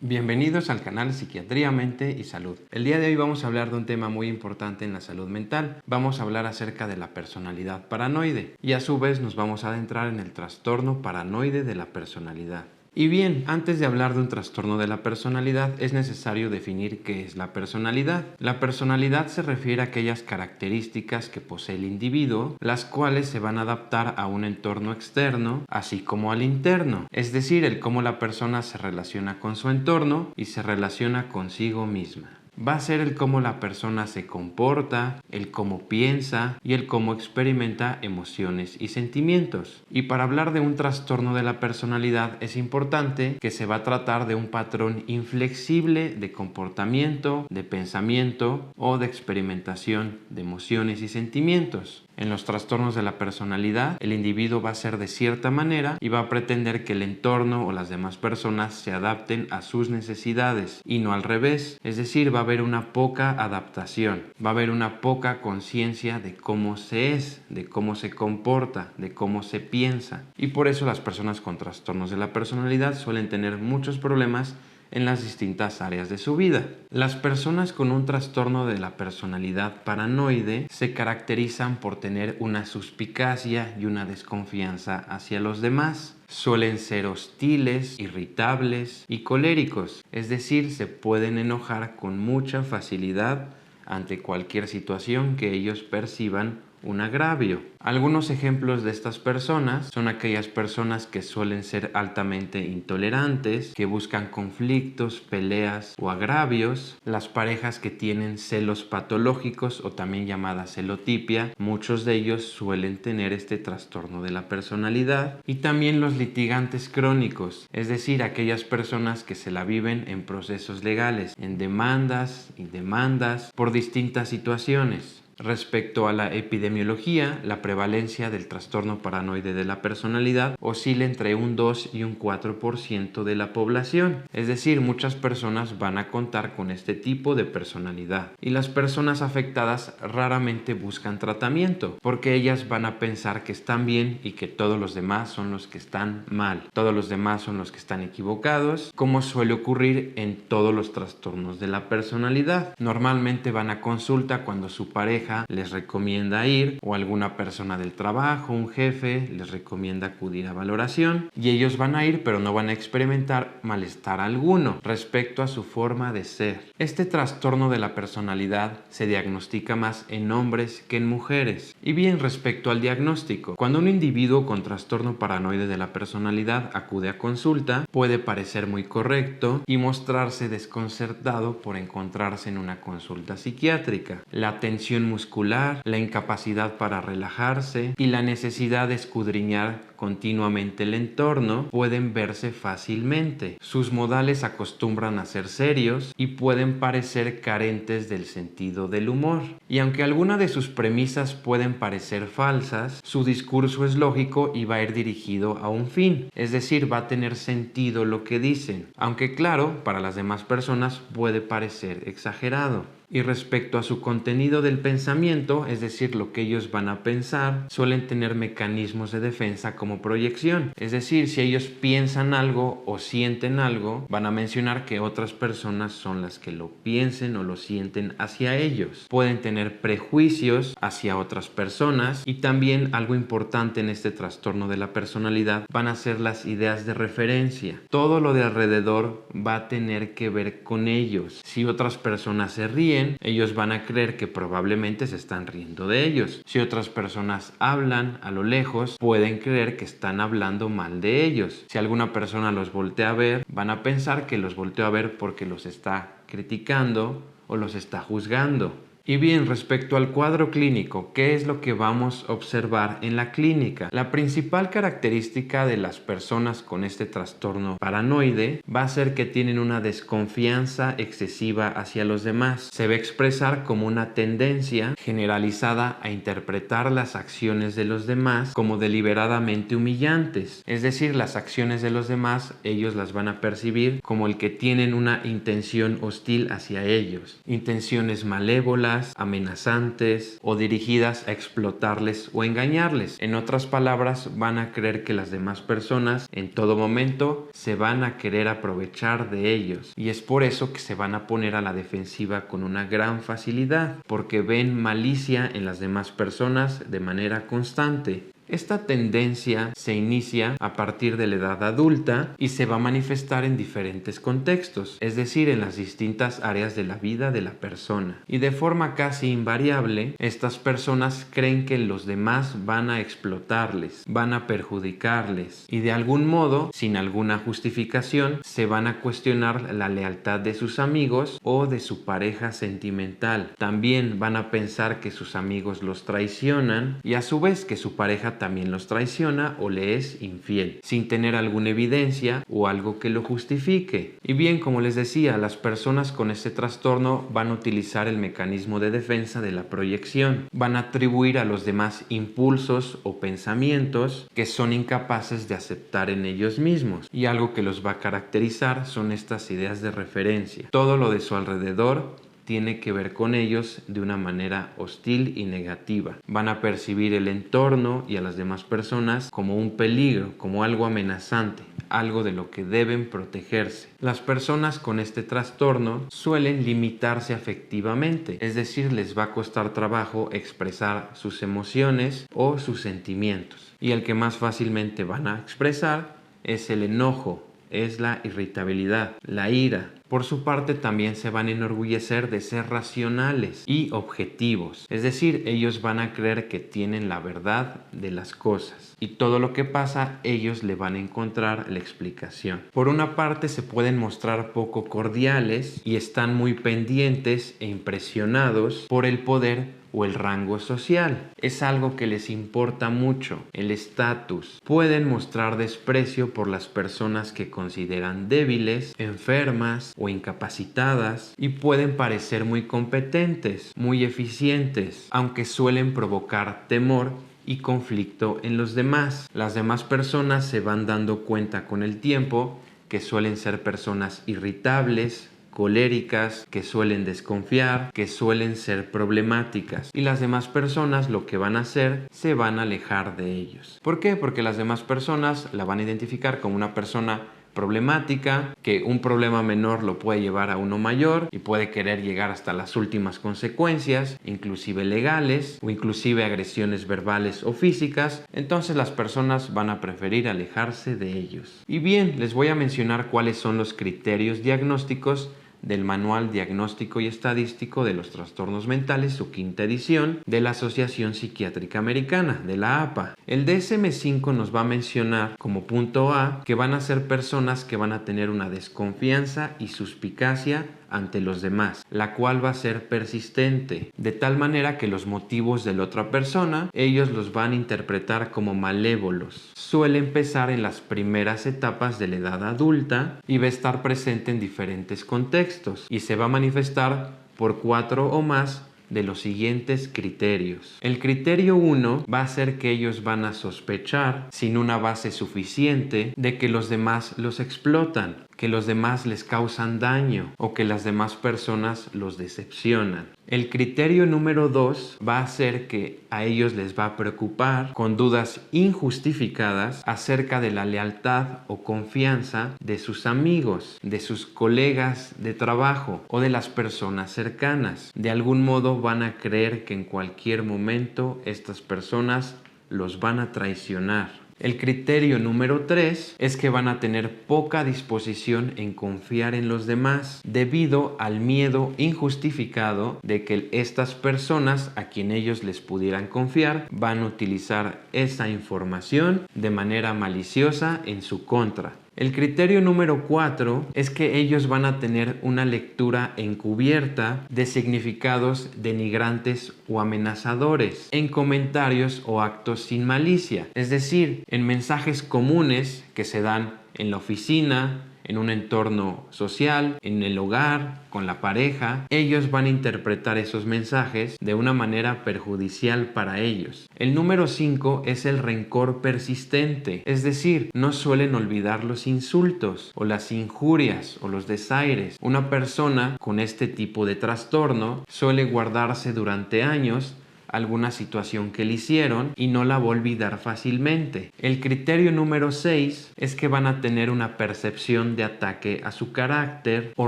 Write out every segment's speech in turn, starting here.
Bienvenidos al canal Psiquiatría, Mente y Salud. El día de hoy vamos a hablar de un tema muy importante en la salud mental. Vamos a hablar acerca de la personalidad paranoide y a su vez nos vamos a adentrar en el trastorno paranoide de la personalidad. Y bien, antes de hablar de un trastorno de la personalidad es necesario definir qué es la personalidad. La personalidad se refiere a aquellas características que posee el individuo, las cuales se van a adaptar a un entorno externo, así como al interno, es decir, el cómo la persona se relaciona con su entorno y se relaciona consigo misma. Va a ser el cómo la persona se comporta, el cómo piensa y el cómo experimenta emociones y sentimientos. Y para hablar de un trastorno de la personalidad es importante que se va a tratar de un patrón inflexible de comportamiento, de pensamiento o de experimentación de emociones y sentimientos. En los trastornos de la personalidad, el individuo va a ser de cierta manera y va a pretender que el entorno o las demás personas se adapten a sus necesidades y no al revés. Es decir, va a haber una poca adaptación, va a haber una poca conciencia de cómo se es, de cómo se comporta, de cómo se piensa. Y por eso las personas con trastornos de la personalidad suelen tener muchos problemas en las distintas áreas de su vida. Las personas con un trastorno de la personalidad paranoide se caracterizan por tener una suspicacia y una desconfianza hacia los demás. Suelen ser hostiles, irritables y coléricos, es decir, se pueden enojar con mucha facilidad ante cualquier situación que ellos perciban un agravio. Algunos ejemplos de estas personas son aquellas personas que suelen ser altamente intolerantes, que buscan conflictos, peleas o agravios, las parejas que tienen celos patológicos o también llamada celotipia, muchos de ellos suelen tener este trastorno de la personalidad, y también los litigantes crónicos, es decir, aquellas personas que se la viven en procesos legales, en demandas y demandas por distintas situaciones. Respecto a la epidemiología, la prevalencia del trastorno paranoide de la personalidad oscila entre un 2 y un 4% de la población. Es decir, muchas personas van a contar con este tipo de personalidad. Y las personas afectadas raramente buscan tratamiento, porque ellas van a pensar que están bien y que todos los demás son los que están mal. Todos los demás son los que están equivocados, como suele ocurrir en todos los trastornos de la personalidad. Normalmente van a consulta cuando su pareja les recomienda ir, o alguna persona del trabajo, un jefe, les recomienda acudir a valoración, y ellos van a ir pero no van a experimentar malestar alguno respecto a su forma de ser. Este trastorno de la personalidad se diagnostica más en hombres que en mujeres. Y bien, respecto al diagnóstico, cuando un individuo con trastorno paranoide de la personalidad acude a consulta, puede parecer muy correcto y mostrarse desconcertado por encontrarse en una consulta psiquiátrica. La tensión muscular, la incapacidad para relajarse y la necesidad de escudriñar continuamente el entorno pueden verse fácilmente. Sus modales acostumbran a ser serios y pueden parecer carentes del sentido del humor. Y aunque algunas de sus premisas pueden parecer falsas, su discurso es lógico y va a ir dirigido a un fin, es decir, va a tener sentido lo que dicen, aunque claro, para las demás personas puede parecer exagerado. Y respecto a su contenido del pensamiento, es decir, lo que ellos van a pensar, suelen tener mecanismos de defensa como proyección. Es decir, si ellos piensan algo o sienten algo, van a mencionar que otras personas son las que lo piensen o lo sienten hacia ellos. Pueden tener prejuicios hacia otras personas, y también algo importante en este trastorno de la personalidad van a ser las ideas de referencia. Todo lo de alrededor va a tener que ver con ellos. Si otras personas se ríen, ellos van a creer que probablemente se están riendo de ellos. Si otras personas hablan a lo lejos, pueden creer que están hablando mal de ellos. Si alguna persona los voltea a ver, van a pensar que los volteó a ver porque los está criticando o los está juzgando. Y bien, respecto al cuadro clínico, ¿qué es lo que vamos a observar en la clínica? La principal característica de las personas con este trastorno paranoide va a ser que tienen una desconfianza excesiva hacia los demás. Se va a expresar como una tendencia generalizada a interpretar las acciones de los demás como deliberadamente humillantes. Es decir, las acciones de los demás ellos las van a percibir como el que tienen una intención hostil hacia ellos. Intenciones malévolas, críticas, amenazantes o dirigidas a explotarles o engañarles. En otras palabras, van a creer que las demás personas en todo momento se van a querer aprovechar de ellos, y es por eso que se van a poner a la defensiva con una gran facilidad, porque ven malicia en las demás personas de manera constante. Esta tendencia se inicia a partir de la edad adulta y se va a manifestar en diferentes contextos, es decir, en las distintas áreas de la vida de la persona. Y de forma casi invariable, estas personas creen que los demás van a explotarles, van a perjudicarles y de algún modo, sin alguna justificación, se van a cuestionar la lealtad de sus amigos o de su pareja sentimental. También van a pensar que sus amigos los traicionan y a su vez que su pareja también los traiciona o le es infiel, sin tener alguna evidencia o algo que lo justifique. Y bien, como les decía, las personas con este trastorno van a utilizar el mecanismo de defensa de la proyección. Van a atribuir a los demás impulsos o pensamientos que son incapaces de aceptar en ellos mismos. Y algo que los va a caracterizar son estas ideas de referencia. Todo lo de su alrededor tiene que ver con ellos de una manera hostil y negativa. Van a percibir el entorno y a las demás personas como un peligro, como algo amenazante, algo de lo que deben protegerse. Las personas con este trastorno suelen limitarse afectivamente, es decir, les va a costar trabajo expresar sus emociones o sus sentimientos. Y el que más fácilmente van a expresar es el enojo, es la irritabilidad, la ira. Por su parte, también se van a enorgullecer de ser racionales y objetivos. Es decir, ellos van a creer que tienen la verdad de las cosas. Y todo lo que pasa, ellos le van a encontrar la explicación. Por una parte, se pueden mostrar poco cordiales y están muy pendientes e impresionados por el poder o el rango social. Es algo que les importa mucho, el estatus. Pueden mostrar desprecio por las personas que consideran débiles, enfermas o incapacitadas, y pueden parecer muy competentes, muy eficientes, aunque suelen provocar temor y conflicto en los demás. Las demás personas se van dando cuenta con el tiempo que suelen ser personas irritables, coléricas, que suelen desconfiar, que suelen ser problemáticas, y las demás personas lo que van a hacer, se van a alejar de ellos. ¿Por qué? Porque las demás personas la van a identificar como una persona problemática, que un problema menor lo puede llevar a uno mayor y puede querer llegar hasta las últimas consecuencias, inclusive legales o inclusive agresiones verbales o físicas. Entonces las personas van a preferir alejarse de ellos. Y bien, les voy a mencionar cuáles son los criterios diagnósticos del Manual Diagnóstico y Estadístico de los Trastornos Mentales, su quinta edición, de la Asociación Psiquiátrica Americana, de la APA. El DSM-5 nos va a mencionar como punto A que van a ser personas que van a tener una desconfianza y suspicacia ante los demás, la cual va a ser persistente, de tal manera que los motivos de la otra persona, ellos los van a interpretar como malévolos. Suele empezar en las primeras etapas de la edad adulta y va a estar presente en diferentes contextos y se va a manifestar por 4 o más de los siguientes criterios. El criterio 1 va a ser que ellos van a sospechar, sin una base suficiente, de que los demás los explotan, que los demás les causan daño o que las demás personas los decepcionan. El criterio número 2 va a ser que a ellos les va a preocupar, con dudas injustificadas, acerca de la lealtad o confianza de sus amigos, de sus colegas de trabajo o de las personas cercanas. De algún modo van a creer que en cualquier momento estas personas los van a traicionar. El criterio número 3 es que van a tener poca disposición en confiar en los demás debido al miedo injustificado de que estas personas a quien ellos les pudieran confiar van a utilizar esa información de manera maliciosa en su contra. El criterio número 4 es que ellos van a tener una lectura encubierta de significados denigrantes o amenazadores en comentarios o actos sin malicia, es decir, en mensajes comunes que se dan en la oficina, en un entorno social, en el hogar, con la pareja, ellos van a interpretar esos mensajes de una manera perjudicial para ellos. El número 5 es el rencor persistente, es decir, no suelen olvidar los insultos o las injurias o los desaires. Una persona con este tipo de trastorno suele guardarse durante años alguna situación que le hicieron y no la va a olvidar fácilmente. El criterio número 6 es que van a tener una percepción de ataque a su carácter o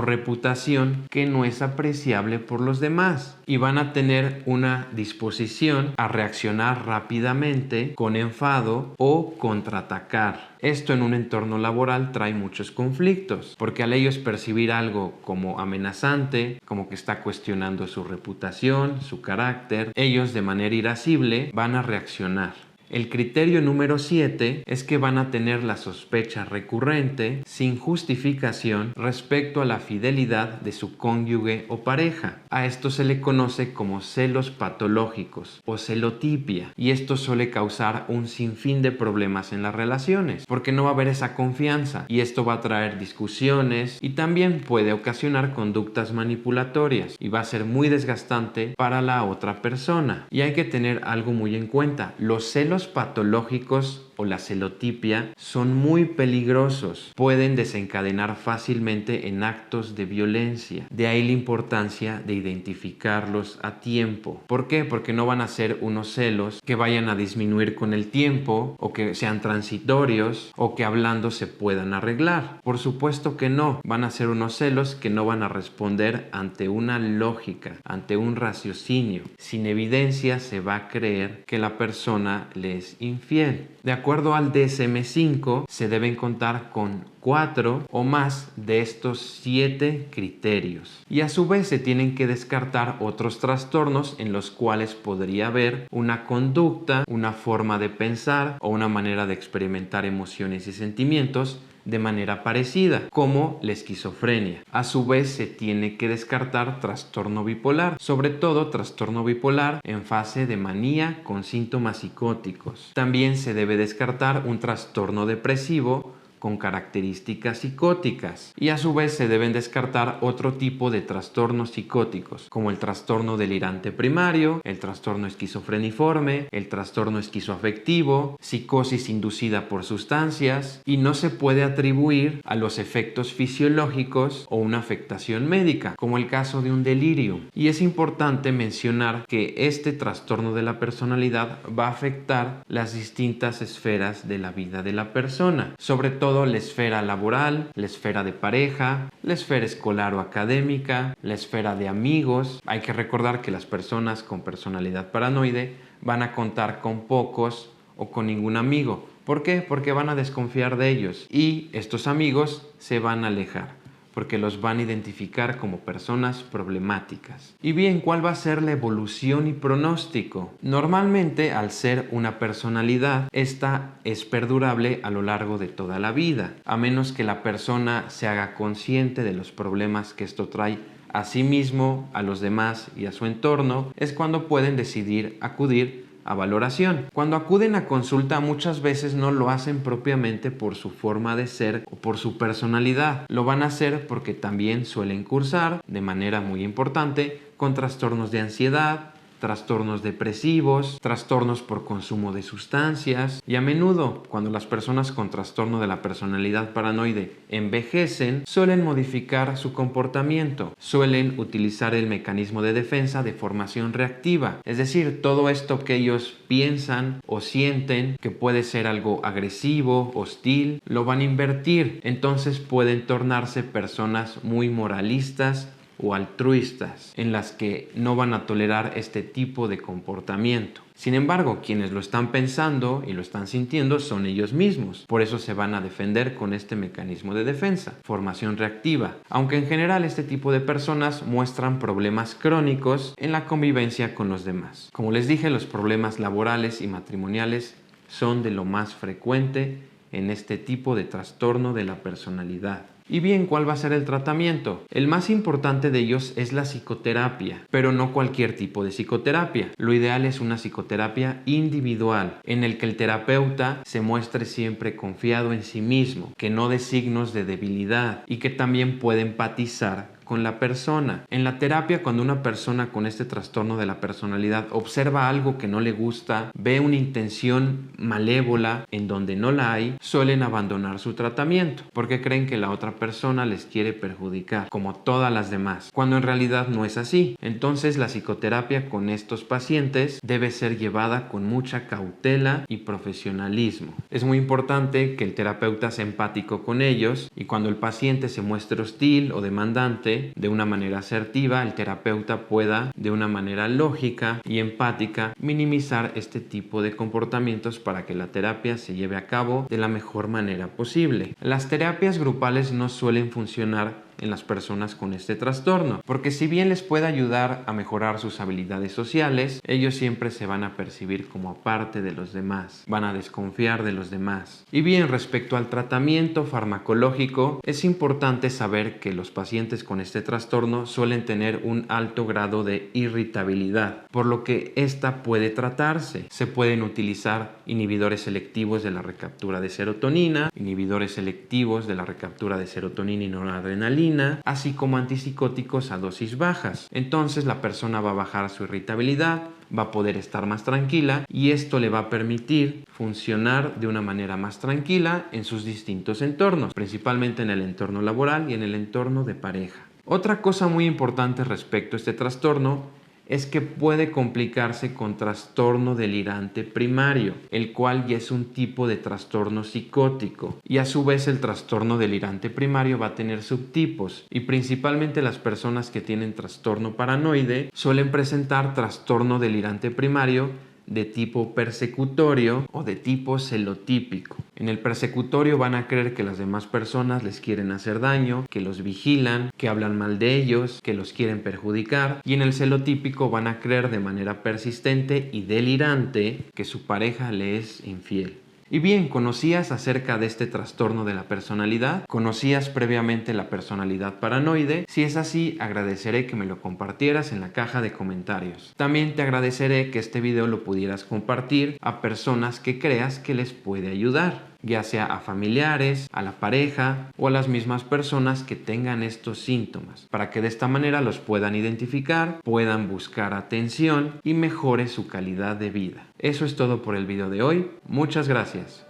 reputación que no es apreciable por los demás y van a tener una disposición a reaccionar rápidamente con enfado o contraatacar. Esto en un entorno laboral trae muchos conflictos, porque al ellos percibir algo como amenazante, como que está cuestionando su reputación, su carácter, ellos de manera irascible van a reaccionar. El criterio número 7 es que van a tener la sospecha recurrente, sin justificación, respecto a la fidelidad de su cónyuge o pareja. A esto se le conoce como celos patológicos o celotipia, y esto suele causar un sinfín de problemas en las relaciones, porque no va a haber esa confianza, y esto va a traer discusiones y también puede ocasionar conductas manipulatorias, y va a ser muy desgastante para la otra persona. Y hay que tener algo muy en cuenta: los celos patológicos o la celotipia son muy peligrosos, pueden desencadenar fácilmente en actos de violencia. De ahí la importancia de identificarlos a tiempo. ¿Por qué? Porque no van a ser unos celos que vayan a disminuir con el tiempo o que sean transitorios o que hablando se puedan arreglar. Por supuesto que no, van a ser unos celos que no van a responder ante una lógica, ante un raciocinio. Sin evidencia se va a creer que la persona le es infiel. De acuerdo al DSM-5, se deben contar con 4 o más de estos 7 criterios. Y a su vez se tienen que descartar otros trastornos en los cuales podría haber una conducta, una forma de pensar o una manera de experimentar emociones y sentimientos de manera parecida, como la esquizofrenia. A su vez se tiene que descartar trastorno bipolar, sobre todo trastorno bipolar en fase de manía con síntomas psicóticos. También se debe descartar un trastorno depresivo con características psicóticas, y a su vez se deben descartar otro tipo de trastornos psicóticos como el trastorno delirante primario, el trastorno esquizofreniforme, el trastorno esquizoafectivo, psicosis inducida por sustancias, y no se puede atribuir a los efectos fisiológicos o una afectación médica como el caso de un delirio. Y es importante mencionar que este trastorno de la personalidad va a afectar las distintas esferas de la vida de la persona, sobre todo la esfera laboral, la esfera de pareja, la esfera escolar o académica, la esfera de amigos. Hay que recordar que las personas con personalidad paranoide van a contar con pocos o con ningún amigo. ¿Por qué? Porque van a desconfiar de ellos y estos amigos se van a alejar, porque los van a identificar como personas problemáticas. Y bien, ¿cuál va a ser la evolución y pronóstico? Normalmente, al ser una personalidad, esta es perdurable a lo largo de toda la vida, a menos que la persona se haga consciente de los problemas que esto trae a sí mismo, a los demás y a su entorno. Es cuando pueden decidir acudir a valoración. Cuando acuden a consulta, muchas veces no lo hacen propiamente por su forma de ser o por su personalidad. Lo van a hacer porque también suelen cursar de manera muy importante con trastornos de ansiedad, trastornos depresivos, trastornos por consumo de sustancias, y a menudo cuando las personas con trastorno de la personalidad paranoide envejecen, suelen modificar su comportamiento, suelen utilizar el mecanismo de defensa de formación reactiva, es decir, todo esto que ellos piensan o sienten que puede ser algo agresivo, hostil, lo van a invertir, entonces pueden tornarse personas muy moralistas o altruistas, en las que no van a tolerar este tipo de comportamiento. Sin embargo, quienes lo están pensando y lo están sintiendo son ellos mismos. Por eso se van a defender con este mecanismo de defensa, formación reactiva. Aunque en general este tipo de personas muestran problemas crónicos en la convivencia con los demás. Como les dije, los problemas laborales y matrimoniales son de lo más frecuente en este tipo de trastorno de la personalidad. Y bien, ¿cuál va a ser el tratamiento? El más importante de ellos es la psicoterapia, pero no cualquier tipo de psicoterapia. Lo ideal es una psicoterapia individual, en el que el terapeuta se muestre siempre confiado en sí mismo, que no dé signos de debilidad y que también puede empatizar con la persona. En la terapia, cuando una persona con este trastorno de la personalidad observa algo que no le gusta, ve una intención malévola en donde no la hay, suelen abandonar su tratamiento porque creen que la otra persona les quiere perjudicar, como todas las demás, cuando en realidad no es así. Entonces, la psicoterapia con estos pacientes debe ser llevada con mucha cautela y profesionalismo. Es muy importante que el terapeuta sea empático con ellos y cuando el paciente se muestre hostil o demandante, de una manera asertiva, el terapeuta pueda, de una manera lógica y empática, minimizar este tipo de comportamientos para que la terapia se lleve a cabo de la mejor manera posible. Las terapias grupales no suelen funcionar en las personas con este trastorno, porque si bien les puede ayudar a mejorar sus habilidades sociales, ellos siempre se van a percibir como aparte de los demás, van a desconfiar de los demás. Y bien, respecto al tratamiento farmacológico, es importante saber que los pacientes con este trastorno suelen tener un alto grado de irritabilidad, por lo que esta puede tratarse. Se pueden utilizar inhibidores selectivos de la recaptura de serotonina, inhibidores selectivos de la recaptura de serotonina y noradrenalina, así como antipsicóticos a dosis bajas. Entonces la persona va a bajar su irritabilidad, va a poder estar más tranquila y esto le va a permitir funcionar de una manera más tranquila en sus distintos entornos, principalmente en el entorno laboral y en el entorno de pareja. Otra cosa muy importante respecto a este trastorno es que puede complicarse con trastorno delirante primario, el cual ya es un tipo de trastorno psicótico, y a su vez el trastorno delirante primario va a tener subtipos, y principalmente las personas que tienen trastorno paranoide suelen presentar trastorno delirante primario de tipo persecutorio o de tipo celotípico. En el persecutorio van a creer que las demás personas les quieren hacer daño, que los vigilan, que hablan mal de ellos, que los quieren perjudicar, y en el celotípico van a creer de manera persistente y delirante que su pareja le es infiel. Y bien, ¿conocías acerca de este trastorno de la personalidad? ¿Conocías previamente la personalidad paranoide? Si es así, agradeceré que me lo compartieras en la caja de comentarios. También te agradeceré que este video lo pudieras compartir a personas que creas que les puede ayudar, ya sea a familiares, a la pareja o a las mismas personas que tengan estos síntomas, para que de esta manera los puedan identificar, puedan buscar atención y mejore su calidad de vida. Eso es todo por el video de hoy. Muchas gracias.